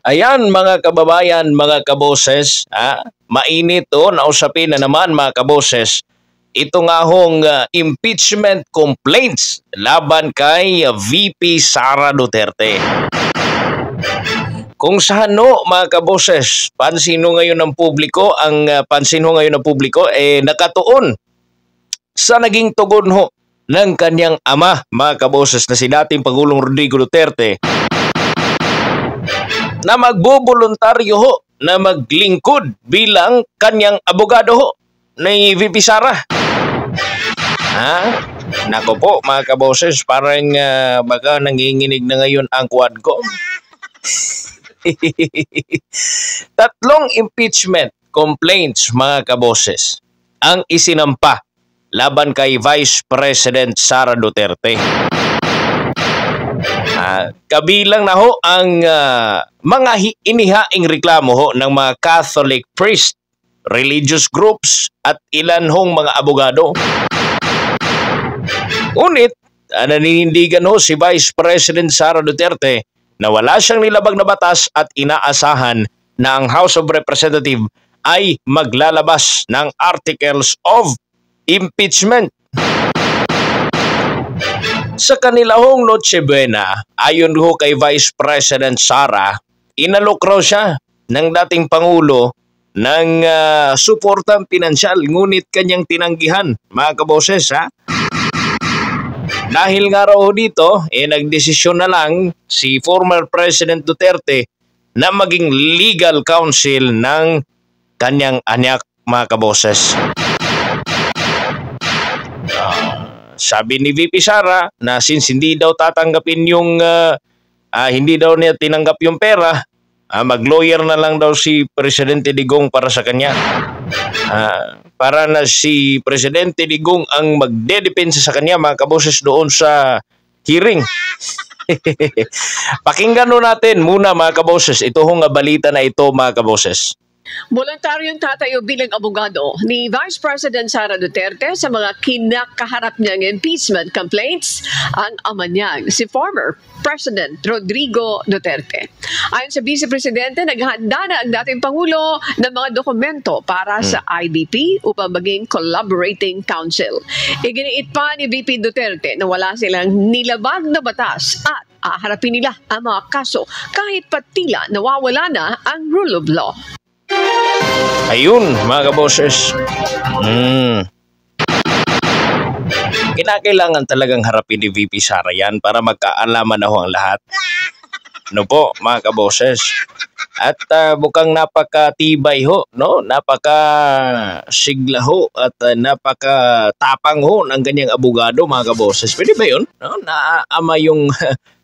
Ayan mga kababayan, mga kaboses, mainit nausapin na naman mga kaboses. Ito nga hong impeachment complaints laban kay VP Sara Duterte. Kung saan mga kaboses, pansin ngayon ng publiko, nakatuon sa naging tugon ng kanyang ama, mga kaboses, na si dating Pangulong Rodrigo Duterte, na magboboluntaryo na maglingkod bilang kanyang abogado ni VP Sara. Nako po mga kaboses, parang baka nanginginig na ngayon ang quad ko. Tatlong impeachment complaints mga kaboses ang isinampa laban kay Vice President Sara Duterte. Kabilang na ang mga inihaing reklamo ng mga Catholic priest, religious groups at ilan mga abogado. Ngunit naninindigan si Vice President Sara Duterte na wala siyang nilabag na batas at inaasahan na ang House of Representatives ay maglalabas ng articles of impeachment. Sa kanila Noche Buena, ayon kay Vice President Sara, inalok raw siya ng dating Pangulo ng suportang pinansyal, ngunit kanyang tinanggihan, mga kaboses. Dahil nga raw dito, nagdesisyon na lang si former President Duterte na maging legal counsel ng kanyang anak, mga kaboses. Sabi ni VP Sara na since hindi daw tatanggapin yung hindi daw niya tinanggap yung pera, mag-lawyer na lang daw si Presidente Digong para sa kanya. Para na si Presidente Digong ang magdedepensa sa kanya, mga kaboses, doon sa hearing. Pakinggan natin muna, mga kaboses, ito balita na ito, mga kaboses. Voluntaryong tatayo bilang abogado ni Vice President Sara Duterte sa mga kinakaharap niyang impeachment complaints ang ama niya, si former President Rodrigo Duterte. Ayon sa Vice Presidente, naghanda na ang dating Pangulo ng mga dokumento para sa IDP upang maging collaborating council. Iginiit pa ni VP Duterte na wala silang nilabag na batas at haharapin nila ang mga kaso kahit patila nawawala na ang rule of law. Ayun, mga kaboses. Kinakailangan talagang harapin ni VP Sara yan para magkaalaman na ang lahat. Ano po, mga kaboses? At bukang napakatibay napakasigla at napakatapang ng ganyang abogado, mga kaboses. Pwede ba yun? Naama yung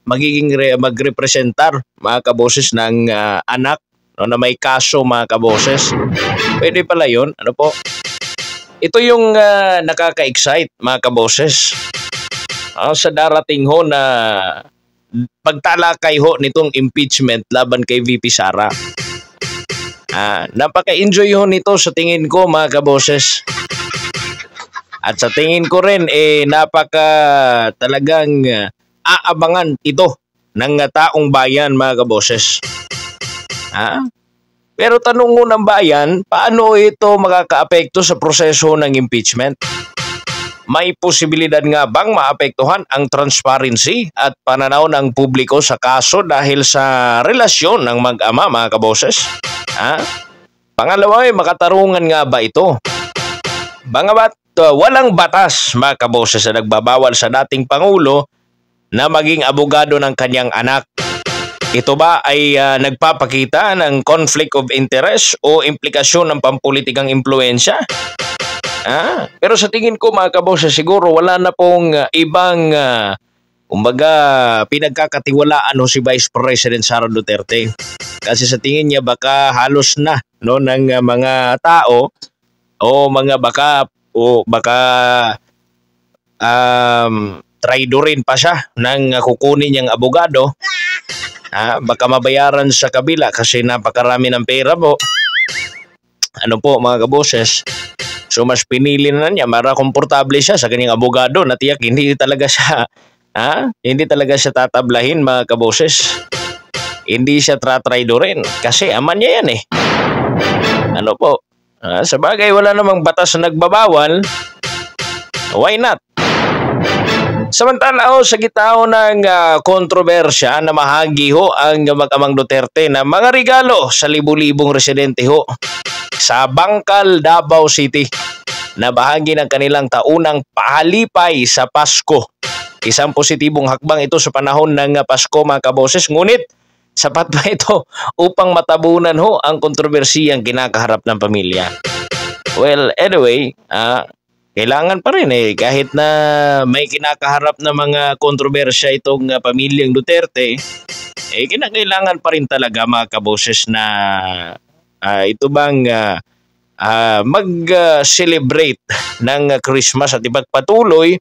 magiging magrepresentar, mga kaboses, ng anak na may kaso, mga kaboses. Pwede pala yun. Ano po? Ito yung nakaka-excite, mga kaboses. Sa darating na pagtalakay nitong impeachment laban kay VP Sara. Napaka-enjoy nito sa tingin ko, mga kaboses. At sa tingin ko rin, napaka talagang aabangan ito ng taong bayan, mga kaboses. Pero tanong ng bayan, paano ito makakaapekto sa proseso ng impeachment? May posibilidad nga bang maapektuhan ang transparency at pananaw ng publiko sa kaso dahil sa relasyon ng mag-ama, mga kaboses? Pangalawa, makatarungan nga ba ito? Walang batas, mga kaboses, na nagbabawal sa dating Pangulo na maging abogado ng kanyang anak. Ito ba ay nagpapakita ng conflict of interest o implikasyon ng pampulitikang impluensya? Pero sa tingin ko, mga kaboses, siguro wala na pong ibang pinagkakatiwalaan si Vice President Sara Duterte. Kasi sa tingin niya baka halos na ng mga tao o baka traidorin pa siya ng kukunin niyang abogado. Baka mabayaran sa kabila kasi napakarami ng pera po. Ano po, mga kaboses? So mas pinili na niya para komportable siya sa kanyang abogado na tiyak hindi talaga siya tatablahin, mga kaboses. hindi siya rin kasi ama niya yan eh. Ano po? Sa bagay, wala namang batas na nagbabawal. Why not? Samantala sa gitna ng kontrobersya na mahagi ang mag-amang Duterte na mga regalo sa libu-libong residente sa Bangkal, Davao City na bahagi ng kanilang taunang pahalipay sa Pasko. Isang positibong hakbang ito sa panahon ng Pasko mga kaboses, ngunit sapat ba ito upang matabunan ang kontrobersiyang kinakaharap ng pamilya? Well, anyway, kailangan pa rin kahit na may kinakaharap na mga kontrobersya itong pamilyang Duterte, kinakailangan pa rin talaga mga kaboses na ito bang mag-celebrate ng Christmas at ipagpatuloy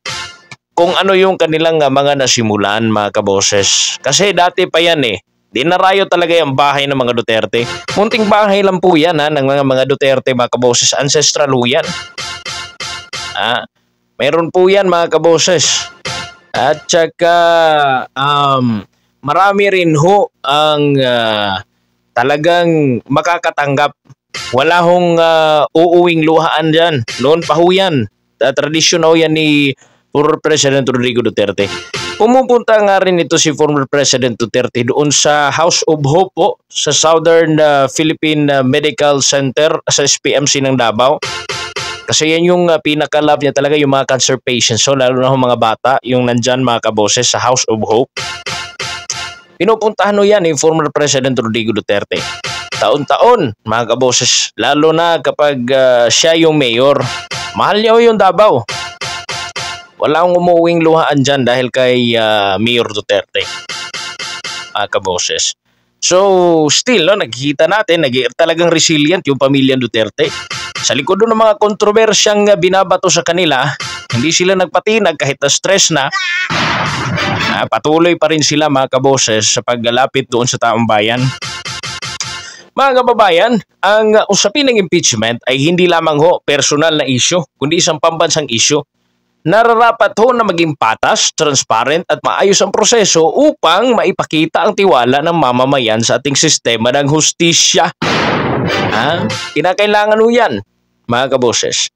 kung ano yung kanilang mga nasimulan mga kaboses. Kasi dati pa yan dinarayo talaga yung bahay ng mga Duterte. Munting bahay lang po yan ng mga Duterte mga kaboses. Ancestral yan. Meron po yan mga kaboses. At saka marami rin ang talagang makakatanggap. Wala uuwing luhaan dyan. Noon pa yan. Tradisyon yan ni former President Rodrigo Duterte. Pumupunta nga rin ito si former President Duterte doon sa House of Hope sa Southern Philippine Medical Center sa SPMC ng Davao. Kasi yan yung pinaka-love niya talaga, yung mga cancer patients. So lalo na mga bata, yung nandyan mga kaboses sa House of Hope. Pinupuntahan yan ni former President Rodrigo Duterte. Taon-taon mga kaboses, lalo na kapag siya yung mayor. Mahal niya yung Davao. Walang umuwing luhaan dyan dahil kay Mayor Duterte. Mga kaboses. So, still, nakikita natin, talagang resilient yung pamilyang Duterte. Sa likod ng mga kontrobersyang binabato sa kanila, hindi sila nagpatinag kahit na stress na. Patuloy pa rin sila mga kaboses sa paglalapit doon sa taong bayan. Mga kababayan, ang usapin ng impeachment ay hindi lamang personal na issue, kundi isang pambansang issue. Nararapat na maging patas, transparent at maayos ang proseso upang maipakita ang tiwala ng mamamayan sa ating sistema ng hustisya. Kinakailangan yan, mga kaboses.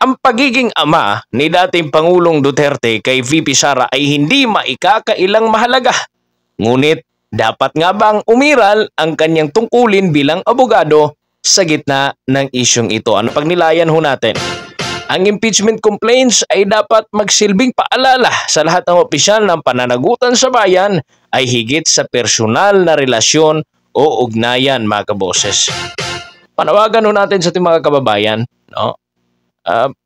Ang pagiging ama ni dating Pangulong Duterte kay VP Sara ay hindi maikakailang mahalaga. Ngunit, dapat nga bang umiral ang kanyang tungkulin bilang abogado sa gitna ng isyong ito? Ano pagnilayan natin? Ang impeachment complaints ay dapat magsilbing paalala sa lahat ng opisyal ng pananagutan sa bayan ay higit sa personal na relasyon o ugnayan mga kaboses. Panawagan natin sa ating mga kababayan,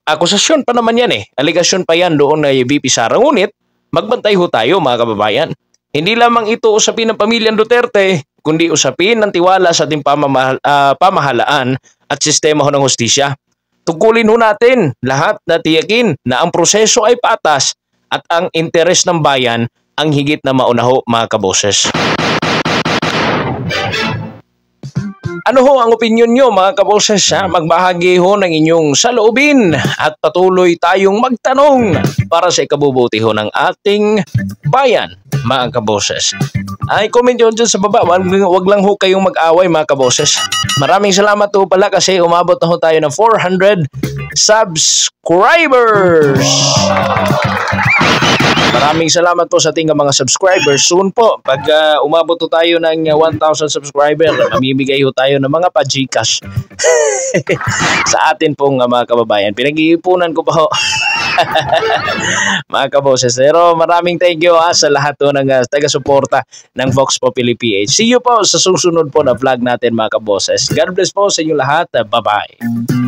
akusasyon pa naman yan aligasyon pa yan doon na VP Sara. Ngunit magbantay tayo mga kababayan. Hindi lamang ito usapin ng pamilyang Duterte, kundi usapin ng tiwala sa ating pamahalaan at sistema ng hustisya. Tungkulin natin lahat na tiyakin na ang proseso ay patas at ang interes ng bayan ang higit na mauna mga kaboses. Ano ang opinyon nyo mga kaboses? Magbahagi ng inyong saloobin at patuloy tayong magtanong para sa ikabubuti ng ating bayan mga kaboses. Ay comment nyo dyan sa baba, wag lang kayong mag-away mga kaboses. Maraming salamat pala kasi umabot na tayo ng 400 subscribers. Maraming salamat po sa ating mga subscribers. Soon po, pag umabot tayo ng 1,000 subscriber, mamimigay tayo ng mga pa-Gcash sa atin pong mga kababayan. Pinag-iipunan ko pa mga kaboses. Pero maraming thank you sa lahat ng taga-suporta ng Vox Populi PH. See you po sa susunod po na vlog natin mga kaboses. God bless po sa inyo lahat. Bye-bye.